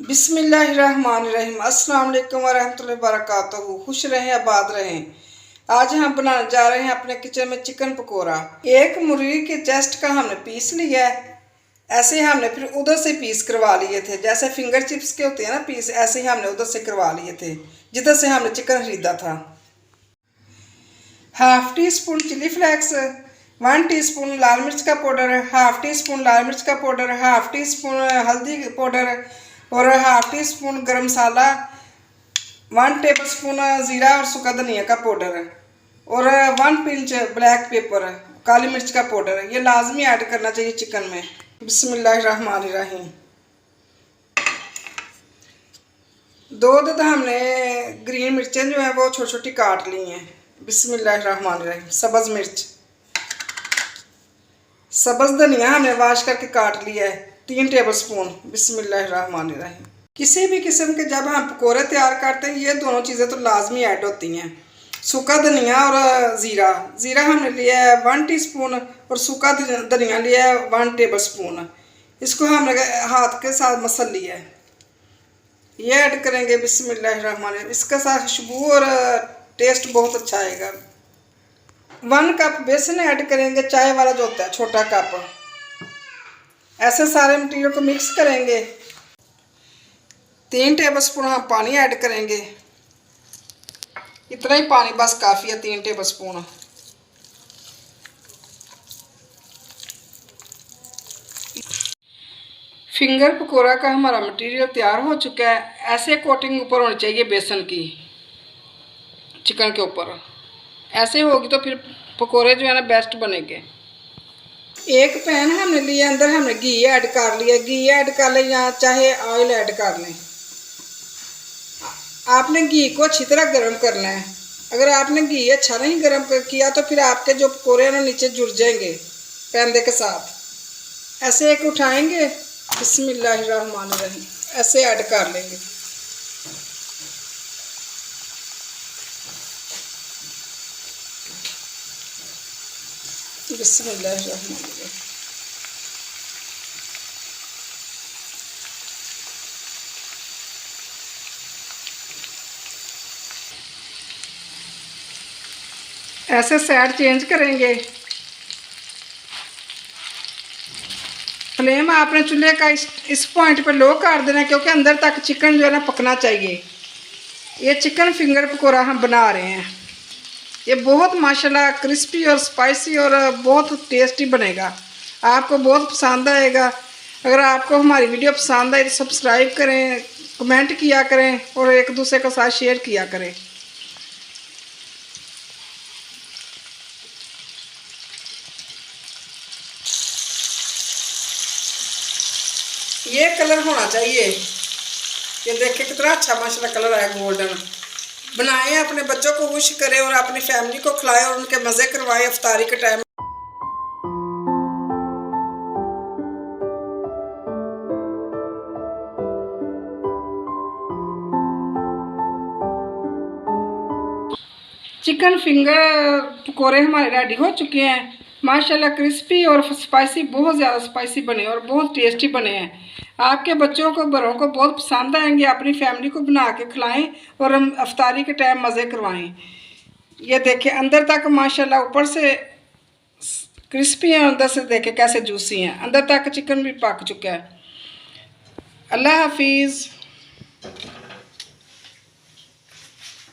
बिस्मिल्लाहिर्रहमानिर्रहीम। अस्सलाम वालेकुम वरहमतुल्लाहि वबरकातुहू। खुश रहें, आबाद रहें। आज हम बनाने जा रहे हैं अपने किचन में चिकन पकोड़ा। एक मुर्गी के चेस्ट का हमने पीस लिया है। ऐसे हमने फिर उधर से पीस करवा लिए थे, जैसे फिंगर चिप्स के होते हैं ना पीस, ऐसे ही हमने उधर से करवा लिए थे जिधर से हमने चिकन खरीदा था। Half teaspoon chilli flakes, 1 teaspoon लाल मिर्च का पाउडर, हाफ टी स्पून लाल मिर्च का पाउडर, हाफ टी स्पून हल्दी पाउडर और हाफ टी स्पून गरम मसाला, 1 टेबल स्पून ज़ीरा और सूखा धनिया का पाउडर और 1 पिंच ब्लैक पेपर काली मिर्च का पाउडर। ये लाजमी ऐड करना चाहिए चिकन में। बिस्मिल्लाहिर्रहमानिर्रहीम। 2 हमने ग्रीन मिर्चें जो है वो छोटी छोटी काट ली हैं। बिस्मिल्लाहिर्रहमानिर्रहीम। सब्ज़ मिर्च, सब्ज़ धनिया हमने वाश करके काट लिया है 3 टेबल स्पून। बिस्मिल्लाहिर्रहमानिर्रहीम। किसी भी किस्म के जब हम पकौड़े तैयार करते हैं ये दोनों चीज़ें तो लाजमी ऐड होती हैं। सूखा धनिया और ज़ीरा, ज़ीरा हमने लिया है 1 टीस्पून और सूखा धनिया लिया है 1 टेबल स्पून। इसको हमने हाथ के साथ मसल लिया है, ये ऐड करेंगे। बिस्मिल्लाहिर्रहमानिर्रहीम। इसके साथ खुशबू और टेस्ट बहुत अच्छा आएगा। 1 कप बेसन ऐड करेंगे, चाय वाला जो होता है छोटा कप। ऐसे सारे मटेरियल को मिक्स करेंगे। 3 टेबल स्पून हम पानी ऐड करेंगे। इतना ही पानी बस काफ़ी है, 3 टेबल स्पून। फिंगर पकोड़ा का हमारा मटेरियल तैयार हो चुका है। ऐसे कोटिंग ऊपर होनी चाहिए बेसन की चिकन के ऊपर। ऐसे होगी तो फिर पकोड़े जो है ना बेस्ट बनेंगे। एक पैन हमने लिया, अंदर हमने घी ऐड कर लिया। घी ऐड कर लें या चाहे ऑयल ऐड कर लें। आपने घी को अच्छी तरह गर्म करना है। अगर आपने घी अच्छा नहीं गर्म किया तो फिर आपके जो पकोड़े हैं ना नीचे जुड़ जाएंगे पैंदे के साथ। ऐसे एक उठाएंगे, बिस्मिल्लाहिर्रहमानिर्रहीम, ऐसे ऐड कर लेंगे। बिस्मिल्लाहिर्रहमानिर्रहीम। ऐसे साइड चेंज करेंगे। फ्लेम आपने चूल्हे का इस पॉइंट पर लो कर देना, क्योंकि अंदर तक चिकन जो है ना पकना चाहिए। ये चिकन फिंगर पकोड़ा हम बना रहे हैं। ये बहुत माशाल्लाह क्रिस्पी और स्पाइसी और बहुत टेस्टी बनेगा। आपको बहुत पसंद आएगा। अगर आपको हमारी वीडियो पसंद आए तो सब्सक्राइब करें, कमेंट किया करें और एक दूसरे के साथ शेयर किया करें। ये कलर होना चाहिए। ये देखिए कितना अच्छा माशाल्लाह कलर आया, गोल्डन। बनाएं, अपने बच्चों को खुश करें और अपनी फैमिली को खिलाएं और उनके मज़े करवाएं इफ्तारी के टाइम। चिकन फिंगर पकोड़े हमारे रेडी हो चुके हैं। माशाल्लाह क्रिस्पी और स्पाइसी, बहुत ज़्यादा स्पाइसी बने और बहुत टेस्टी बने हैं। आपके बच्चों को, बड़ों को बहुत पसंद आएंगे। अपनी फैमिली को बना के खिलाएं और हम इफ्तारी के टाइम मज़े करवाएं। ये देखें अंदर तक माशाल्लाह ऊपर से क्रिस्पी हैं, अंदर से देखें कैसे जूसी हैं। अंदर तक चिकन भी पक चुका है। अल्लाह हाफिज़।